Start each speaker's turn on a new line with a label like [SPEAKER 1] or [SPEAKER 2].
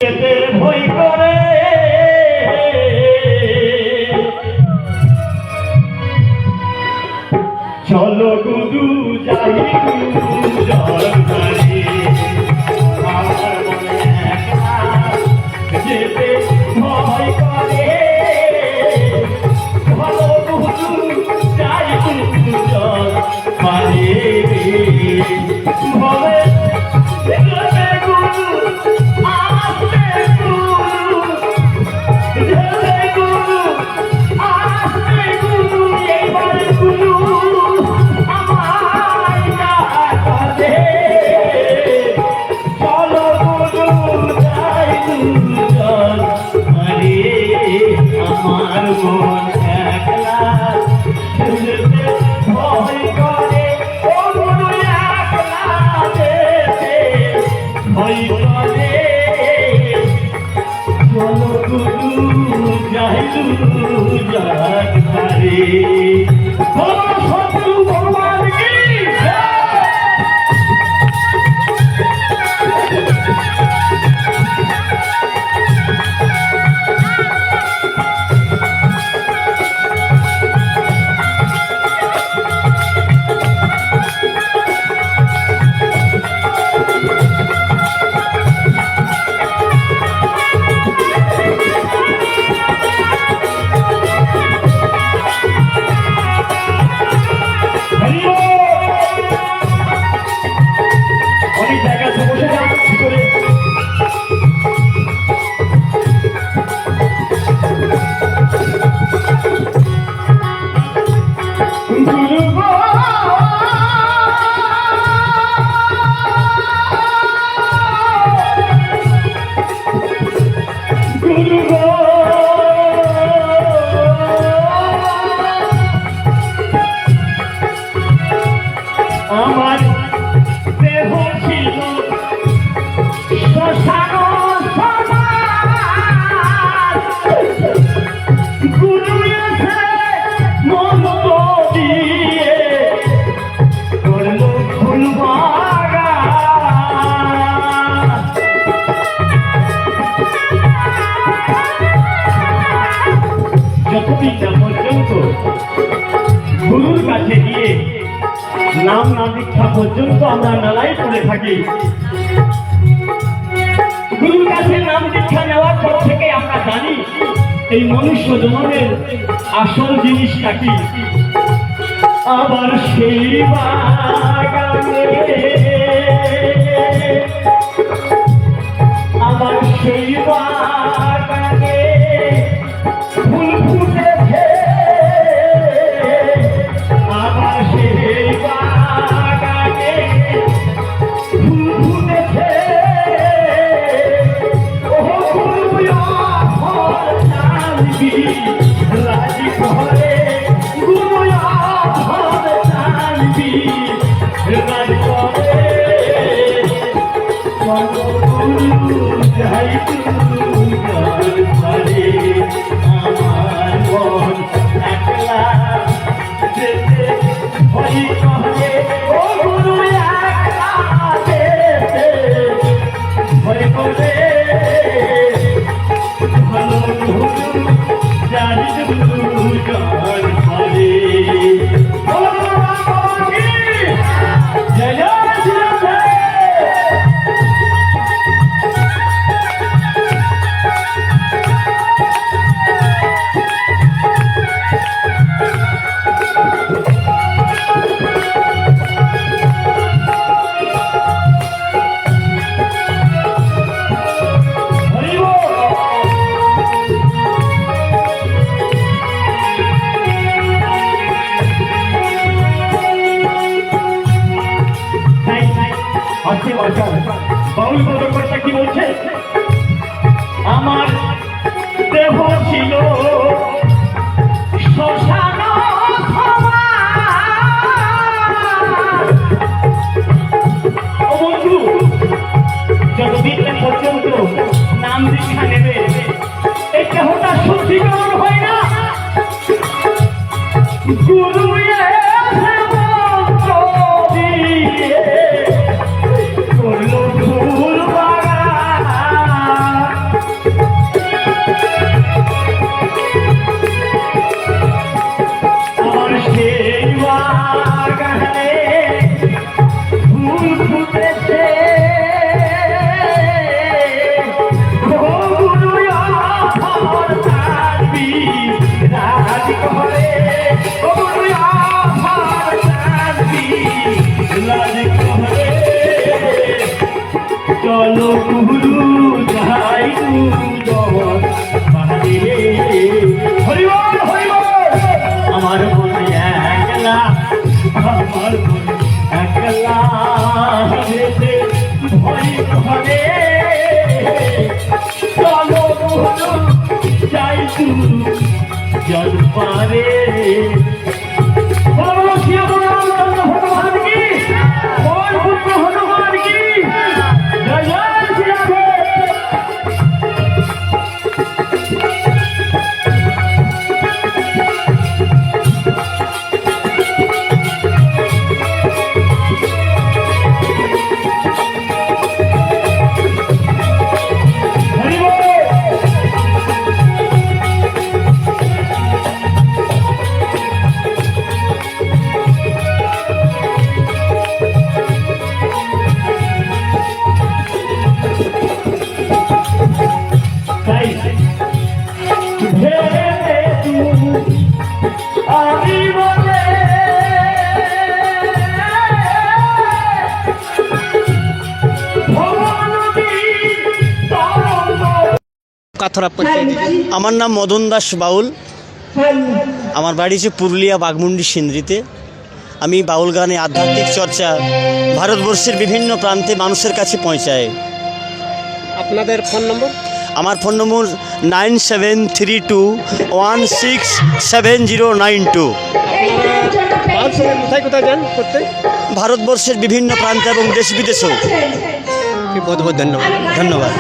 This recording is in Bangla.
[SPEAKER 1] ভয় করে চলো গুরু যাই জল ধরে আমার মনে একলা যেতে ভয় করে চলো গুরু যাই জল ধরে ভয় আমার মন একলা ভয় করে ও গুরু একলা যেতে ভয় করে চলো গুরু যাই যাক ধারে শত্রু ভগবান কি আমার দেহ ছিল গুরু এসে মন দিয়ে করল ফুল যতদিন না পর্যন্ত গুরুর কাছে গিয়ে নাম না দীক্ষা পর্যন্ত আমরা মেলায় পড়ে থাকি গুরুর কাছে নাম দীক্ষা নেওয়ার পর থেকে আমরা জানি এই মনুষ্য জন্মের আসল জিনিসটা কি আবার সেই বাগানে আবার সেই বাগানে ফুল ফুটেছে আবার সেই বাগানে ফুল ফুটেছে ও গুরু আমার জানবি রাজি ঘরে গুরু আমার জানবি রাজি ঘরে গুরু যাই ঘরে আমার মন একলা যেতে ভয় করে ও গুরু একলা যেতে ভয় করে ভালো গুরু যাই গুরু জল ঘরে জয় জয় সুদর পারে হরিবল হরিবল আমার মনে একলা আমার মনে একলা যেতে ভয় ঘরে চলো বলো যাই তুই জল পারে ভগবান কি বল পুত্র হনুমান কি জয় জয় শ্রীরাধে
[SPEAKER 2] কাথরা পঞ্চায়েত। আমার নাম মদন দাস বাউল। আমার বাড়ি হচ্ছে পুরুলিয়া বাঘমুন্ডি সিন্দ্রিতে। আমি বাউল গানে আধ্যাত্মিক চর্চা ভারতবর্ষের বিভিন্ন প্রান্তে মানুষের কাছে পৌঁছায়।
[SPEAKER 3] আপনাদের ফোন নম্বর?
[SPEAKER 2] আমার ফোন নম্বর 9732167092।
[SPEAKER 3] আপনারা কোথায় কোথায় যান করতে?
[SPEAKER 2] ভারতবর্ষের বিভিন্ন প্রান্তে এবং দেশ বিদেশেও।
[SPEAKER 3] বহুত বহুত ধন্যবাদ।
[SPEAKER 2] ধন্যবাদ।